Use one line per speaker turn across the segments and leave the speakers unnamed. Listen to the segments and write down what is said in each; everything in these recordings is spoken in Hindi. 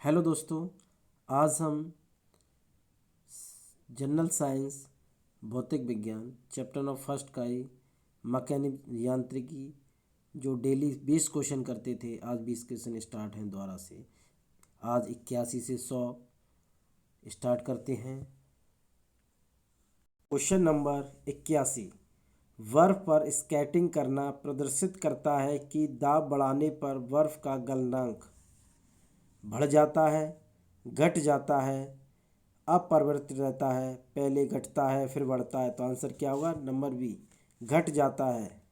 हेलो दोस्तों। आज हम जनरल साइंस भौतिक विज्ञान चैप्टर नंबर फर्स्ट का ही मैकेनिक यांत्रिकी जो डेली 20 क्वेश्चन करते थे, आज 20 क्वेश्चन स्टार्ट हैं दोबारा से। आज 81 से 100 स्टार्ट करते हैं। क्वेश्चन नंबर 81, बर्फ पर स्केटिंग करना प्रदर्शित करता है कि दाब बढ़ाने पर बर्फ का गलनांक बढ़ जाता है, घट जाता है, अपरिवर्तित रहता है, पहले घटता है फिर बढ़ता है। तो आंसर क्या होगा? नंबर बी, घट जाता है।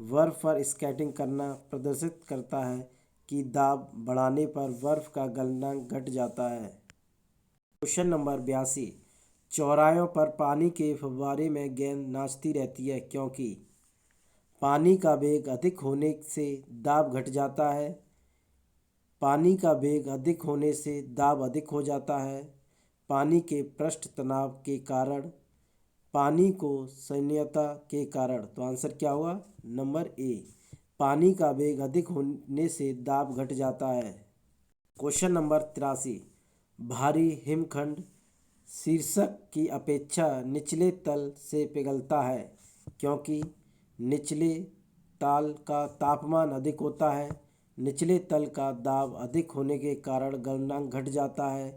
बर्फ पर स्केटिंग करना प्रदर्शित करता है कि दाब बढ़ाने पर बर्फ का गलनांक घट जाता है। क्वेश्चन नंबर 82, चौराहों पर पानी के फव्वारे में गेंद नाचती रहती है क्योंकि पानी का वेग अधिक होने से दाब घट जाता है, पानी का वेग अधिक होने से दाब अधिक हो जाता है, पानी के पृष्ठ तनाव के कारण, पानी को संयमता के कारण। तो आंसर क्या होगा? नंबर ए, पानी का वेग अधिक होने से दाब घट जाता है। क्वेश्चन नंबर 83, भारी हिमखंड शीर्षक की अपेक्षा निचले तल से पिघलता है क्योंकि निचले तल का तापमान अधिक होता है, निचले तल का दाब अधिक होने के कारण गलनांक घट जाता है,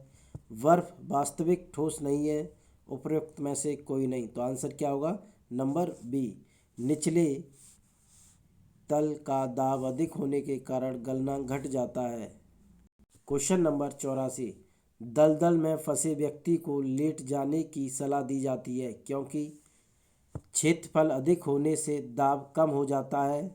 बर्फ वास्तविक ठोस नहीं है, उपरोक्त में से कोई नहीं। तो आंसर क्या होगा? नंबर बी, निचले तल का दाब अधिक होने के कारण गलनांक घट जाता है। क्वेश्चन नंबर 84, दलदल में फंसे व्यक्ति को लेट जाने की सलाह दी जाती है क्योंकि क्षेत्रफल अधिक होने से दाब कम हो जाता है,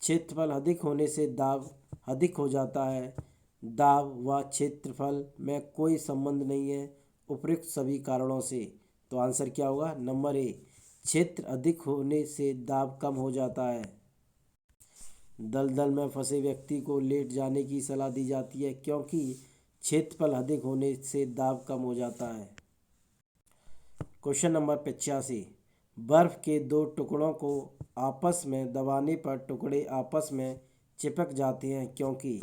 क्षेत्रफल अधिक होने से दाब अधिक हो जाता है, दाब व क्षेत्रफल में कोई संबंध नहीं है उपयुक्त सभी कारणों से। तो आंसर क्या होगा? नंबर ए, क्षेत्र अधिक होने से दाब कम हो जाता है। दलदल में फंसे व्यक्ति को लेट जाने की सलाह दी जाती है क्योंकि क्षेत्रफल अधिक होने से दाब कम हो जाता है। क्वेश्चन नंबर 85, बर्फ के दो टुकड़ों को आपस में दबाने पर टुकड़े आपस में चिपक जाते हैं क्योंकि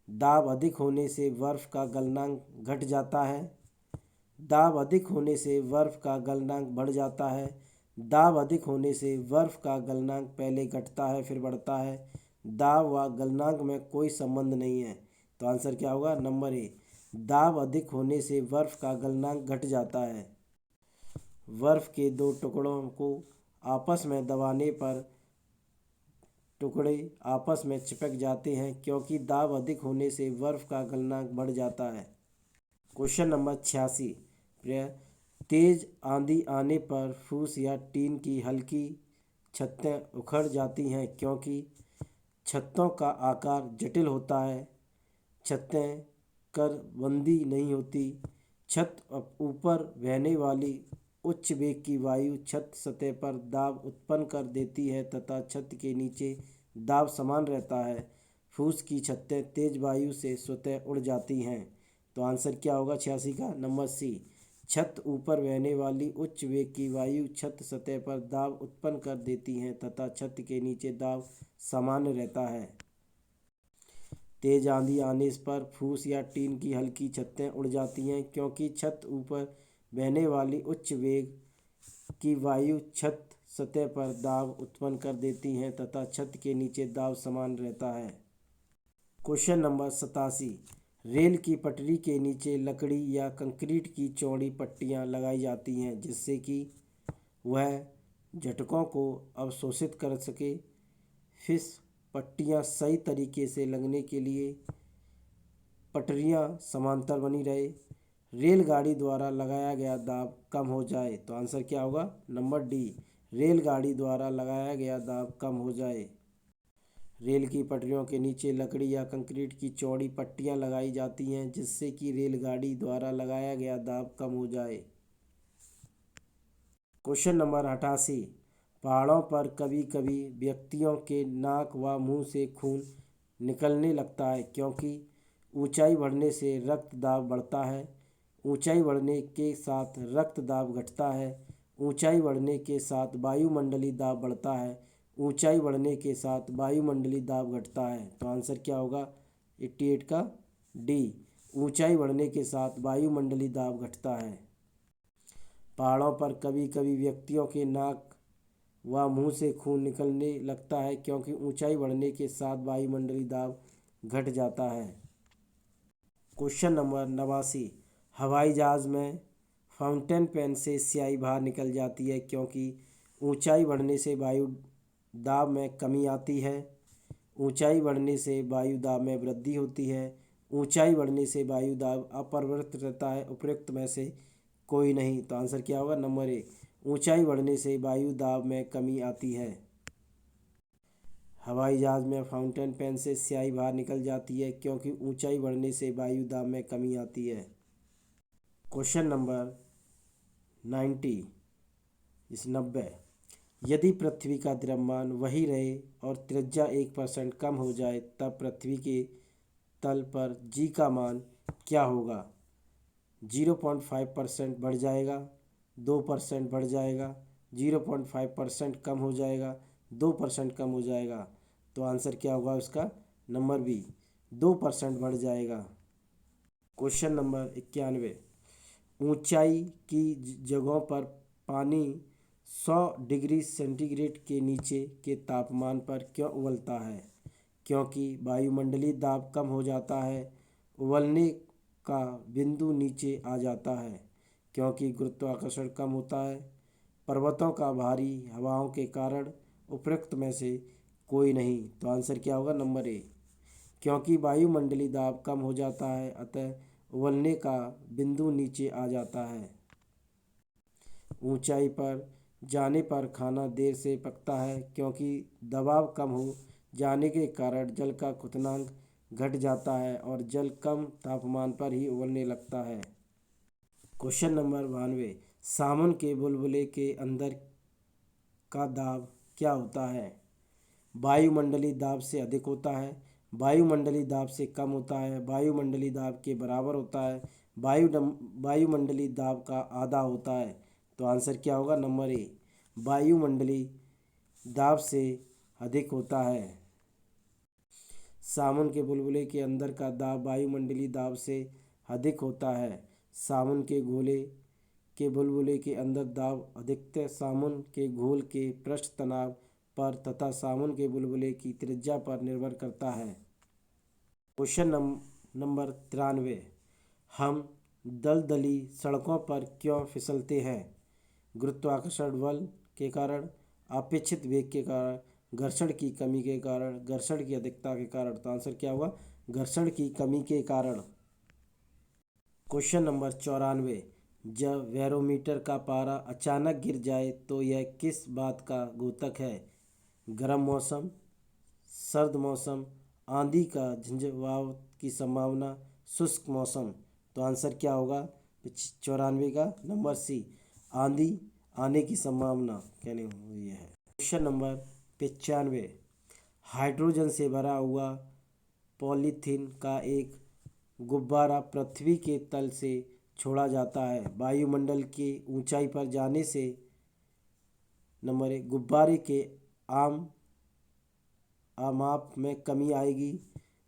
दाब अधिक होने से बर्फ का गलनांक घट जाता है, दाब अधिक होने से बर्फ का गलनांक बढ़ जाता है, दाब अधिक होने से बर्फ का गलनांक पहले घटता है फिर बढ़ता है, दाब व गलनांक में कोई संबंध नहीं है। तो आंसर क्या होगा? नंबर ए, दाब अधिक होने से बर्फ का गलनांक घट जाता है। बर्फ के दो टुकड़ों को आपस में दबाने पर टुकड़े आपस में चिपक जाते हैं क्योंकि दाब अधिक होने से बर्फ का गलनांक बढ़ जाता है। क्वेश्चन नंबर 86, तेज आंधी आने पर फूस या टीन की हल्की छतें उखड़ जाती हैं क्योंकि छतों का आकार जटिल होता है, छतें करबंदी नहीं होती, छत ऊपर बहने वाली उच्च वेग की वायु छत सतह पर दाब उत्पन्न कर देती है तथा छत के नीचे दाब समान रहता है, फूस की छतें तेज वायु से स्वतः उड़ जाती हैं। तो आंसर क्या होगा 86 का? नंबर सी, छत ऊपर बहने वाली उच्च वेग की वायु छत सतह पर दाब उत्पन्न कर देती हैं तथा छत के नीचे दाब सामान्य रहता है। तेज आंधी आने पर फूस या टीन की हल्की छतें उड़ जाती हैं क्योंकि छत ऊपर बहने वाली उच्च वेग की वायु छत सतह पर दाब उत्पन्न कर देती हैं तथा छत के नीचे दाब समान रहता है। क्वेश्चन नंबर 87, रेल की पटरी के नीचे लकड़ी या कंक्रीट की चौड़ी पट्टियां लगाई जाती हैं जिससे कि वह झटकों को अवशोषित कर सके। फिर पट्टियां सही तरीके से लगने के लिए पटरियां समांतर बनी रहे, रेलगाड़ी द्वारा लगाया गया दाब कम हो जाए। तो आंसर क्या होगा? नंबर डी, रेलगाड़ी द्वारा लगाया गया दाब कम हो जाए। रेल की पटरियों के नीचे लकड़ी या कंक्रीट की चौड़ी पट्टियां लगाई जाती हैं जिससे कि रेलगाड़ी द्वारा लगाया गया दाब कम हो जाए। क्वेश्चन नंबर 88, पहाड़ों पर कभी कभी व्यक्तियों के नाक व मुंह से खून निकलने लगता है क्योंकि ऊंचाई बढ़ने से रक्त दाब बढ़ता है, ऊंचाई बढ़ने के साथ रक्त दाब घटता है, ऊंचाई बढ़ने के साथ वायुमंडलीय दाब बढ़ता है, ऊंचाई बढ़ने के साथ वायुमंडलीय दाब घटता है। तो आंसर क्या होगा 88 का? डी, ऊंचाई बढ़ने के साथ वायुमंडलीय दाब घटता है। पहाड़ों पर कभी कभी व्यक्तियों के नाक व मुंह से खून निकलने लगता है क्योंकि ऊंचाई बढ़ने के साथ वायुमंडलीय दाब घट जाता है। क्वेश्चन नंबर 89, हवाई जहाज़ में फाउंटेन पेन से स्याही बाहर निकल जाती है क्योंकि ऊंचाई बढ़ने से वायु दाब में कमी आती है। ऊंचाई बढ़ने से वायु दाब में वृद्धि होती है। ऊंचाई बढ़ने से वायु दाब अपरिवर्तित रहता है। उपयुक्त में से कोई नहीं। तो आंसर क्या होगा? नंबर ए, ऊंचाई बढ़ने से वायु दाब में कमी आती है। हवाई जहाज़ में फाउंटेन पेन से स्याही बाहर निकल जाती है क्योंकि ऊंचाई बढ़ने से वायु दाब में कमी आती है। क्वेश्चन नंबर 90, यदि पृथ्वी का द्रव्यमान वही रहे और त्रिज्या 1% कम हो जाए तब पृथ्वी के तल पर जी का मान क्या होगा? 0.5% बढ़ जाएगा, 2% बढ़ जाएगा, 0.5% कम हो जाएगा, 2% कम हो जाएगा। तो आंसर क्या होगा उसका? नंबर बी, 2% बढ़ जाएगा। क्वेश्चन नंबर 91, ऊंचाई की जगहों पर पानी 100 डिग्री सेंटीग्रेड के नीचे के तापमान पर क्यों उबलता है? क्योंकि वायुमंडलीय दाब कम हो जाता है। उबलने का बिंदु नीचे आ जाता है क्योंकि गुरुत्वाकर्षण कम होता है। पर्वतों का भारी हवाओं के कारण। उपयुक्त में से कोई नहीं। तो आंसर क्या होगा? नंबर ए, क्योंकि वायुमंडलीय दाब कम हो जाता है अतः उबलने का बिंदु नीचे आ जाता है। ऊंचाई पर जाने पर खाना देर से पकता है क्योंकि दबाव कम हो जाने के कारण जल का क्वथनांक घट जाता है और जल कम तापमान पर ही उबलने लगता है। क्वेश्चन नंबर 92, साबुन के बुलबुले के अंदर का दाब क्या होता है? वायुमंडलीय दाब से अधिक होता है, वायुमंडलीय दाब से कम होता है, वायुमंडलीय दाब के बराबर होता है, वायुमंडलीय दाब का आधा होता है। तो आंसर क्या होगा? नंबर ए, वायुमंडलीय दाब से अधिक होता है। साबुन के बुलबुले के अंदर का दाब वायुमंडलीय दाब से अधिक होता है। साबुन के घोले के बुलबुले के अंदर दाब अधिकतर साबुन के घोल के पृष्ठ तनाव पर तथा साबुन के बुलबुले की त्रिज्या पर निर्भर करता है। क्वेश्चन नंबर 93, हम दलदली सड़कों पर क्यों फिसलते हैं? गुरुत्वाकर्षण बल के कारण, अपेक्षित वेग के कारण, घर्षण की कमी के कारण, घर्षण की अधिकता के कारण। तो आंसर क्या होगा? घर्षण की कमी के कारण। क्वेश्चन नंबर 94, जब बैरोमीटर का पारा अचानक गिर जाए तो यह किस बात का द्योतक है? गर्म मौसम, सर्द मौसम, आंधी का झंझावात की संभावना, शुष्क मौसम। तो आंसर क्या होगा 94 का? नंबर सी, आंधी आने की संभावना कहने हुई है। क्वेश्चन नंबर 95, हाइड्रोजन से भरा हुआ पॉलीथीन का एक गुब्बारा पृथ्वी के तल से छोड़ा जाता है। वायुमंडल की ऊंचाई पर जाने से नंबर एक, गुब्बारे के आमाप में कमी आएगी।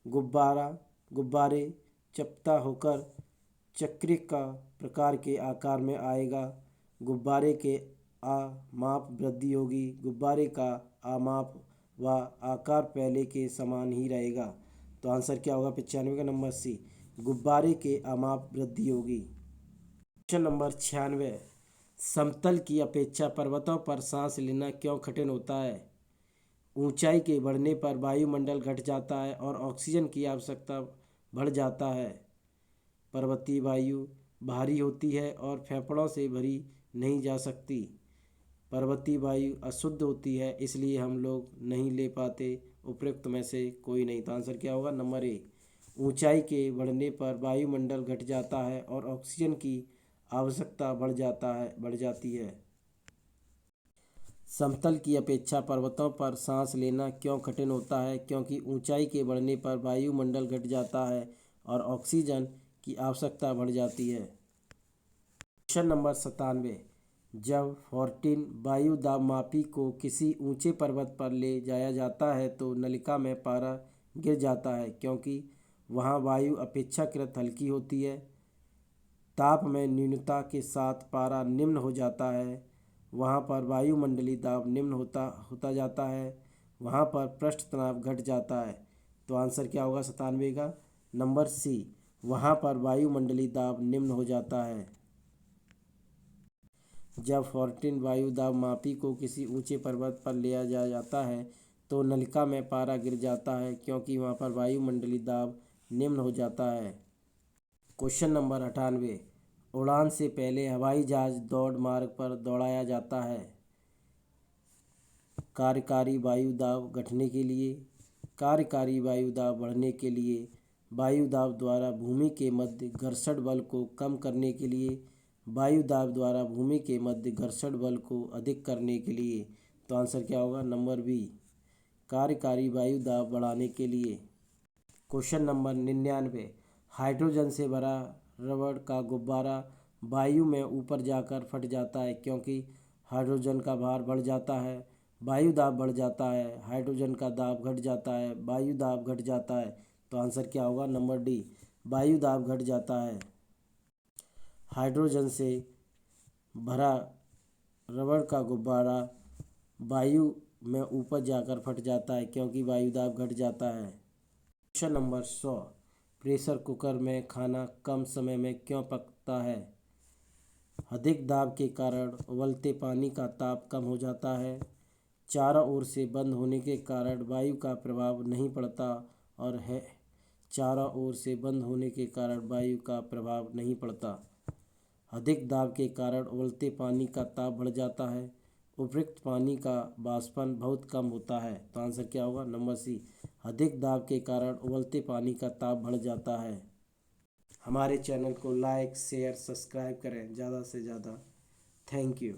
गुब्बारे चपटा होकर चक्रिका प्रकार के आकार में आएगा। गुब्बारे के आमाप वृद्धि होगी। गुब्बारे का आमाप व आकार पहले के समान ही रहेगा। तो आंसर क्या होगा 95 का? नंबर सी, गुब्बारे के आमाप वृद्धि होगी। क्वेश्चन नंबर 96, समतल की अपेक्षा पर्वतों पर सांस लेना क्यों कठिन होता है? ऊंचाई के बढ़ने पर वायुमंडल घट जाता है और ऑक्सीजन की आवश्यकता बढ़ जाता है। पर्वतीय वायु भारी होती है और फेफड़ों से भरी नहीं जा सकती। पर्वतीय वायु अशुद्ध होती है इसलिए हम लोग नहीं ले पाते। उपयुक्त में से कोई नहीं। तो आंसर क्या होगा? नंबर ए, ऊंचाई के बढ़ने पर वायुमंडल घट जाता है और ऑक्सीजन की आवश्यकता बढ़ जाती है। समतल की अपेक्षा पर्वतों पर सांस लेना क्यों कठिन होता है? क्योंकि ऊंचाई के बढ़ने पर वायुमंडल घट जाता है और ऑक्सीजन की आवश्यकता बढ़ जाती है। क्वेश्चन नंबर 97, जब 14 वायु दाब मापी को किसी ऊंचे पर्वत पर ले जाया जाता है तो नलिका में पारा गिर जाता है क्योंकि वहाँ वायु अपेक्षाकृत हल्की होती है। ताप में न्यूनता के साथ पारा निम्न हो जाता है, वहाँ पर वायुमंडलीय दाब निम्न होता होता जाता है, वहाँ पर पृष्ठ तनाव घट जाता है। तो आंसर क्या होगा 97 का? नंबर सी, वहाँ पर वायुमंडलीय दाब निम्न हो जाता है। जब फोर्टीन वायु दाब मापी को किसी ऊंचे पर्वत पर ले जाया जाता है तो नलिका में पारा गिर जाता है, क्योंकि वहाँ पर वायुमंडलीय दाब निम्न हो जाता है। क्वेश्चन नंबर 98, उड़ान से पहले हवाई जहाज दौड़ मार्ग पर दौड़ाया जाता है कार्यकारी वायु दाब घटने के लिए, कार्यकारी वायु दाब बढ़ने के लिए, वायु दाब द्वारा भूमि के मध्य घर्षण बल को कम करने के लिए, वायु दाब द्वारा भूमि के मध्य घर्षण बल को अधिक करने के लिए। तो आंसर क्या होगा? नंबर बी, कार्यकारी वायु दाब बढ़ाने के लिए। क्वेश्चन नंबर 99, हाइड्रोजन से भरा रबड़ का गुब्बारा वायु में ऊपर जाकर फट जाता है, क्योंकि हाइड्रोजन का भार बढ़ जाता है, वायु दाब बढ़ जाता है, हाइड्रोजन का दाब घट जाता है, वायु दाब घट जाता है। तो आंसर क्या होगा? नंबर डी, वायु दाब घट जाता है। हाइड्रोजन से भरा रबड़ का गुब्बारा वायु में ऊपर जाकर फट जाता है, क्योंकि वायु दाब घट जाता है। क्वेश्चन नंबर 100, प्रेशर कुकर में खाना कम समय में क्यों पकता है? अधिक दाब के कारण उबलते पानी का ताप कम हो जाता है, चारों ओर से बंद होने के कारण वायु का प्रभाव नहीं पड़ता, और है चारों ओर से बंद होने के कारण वायु का प्रभाव नहीं पड़ता। अधिक दाब के कारण उबलते पानी का ताप बढ़ जाता है, उपयुक्त पानी का वाष्पन बहुत कम होता है। तो आंसर क्या होगा? नंबर सी, अधिक दाब के कारण उबलते पानी का ताप बढ़ जाता है। हमारे चैनल को लाइक शेयर सब्सक्राइब करें ज़्यादा से ज़्यादा। Thank you.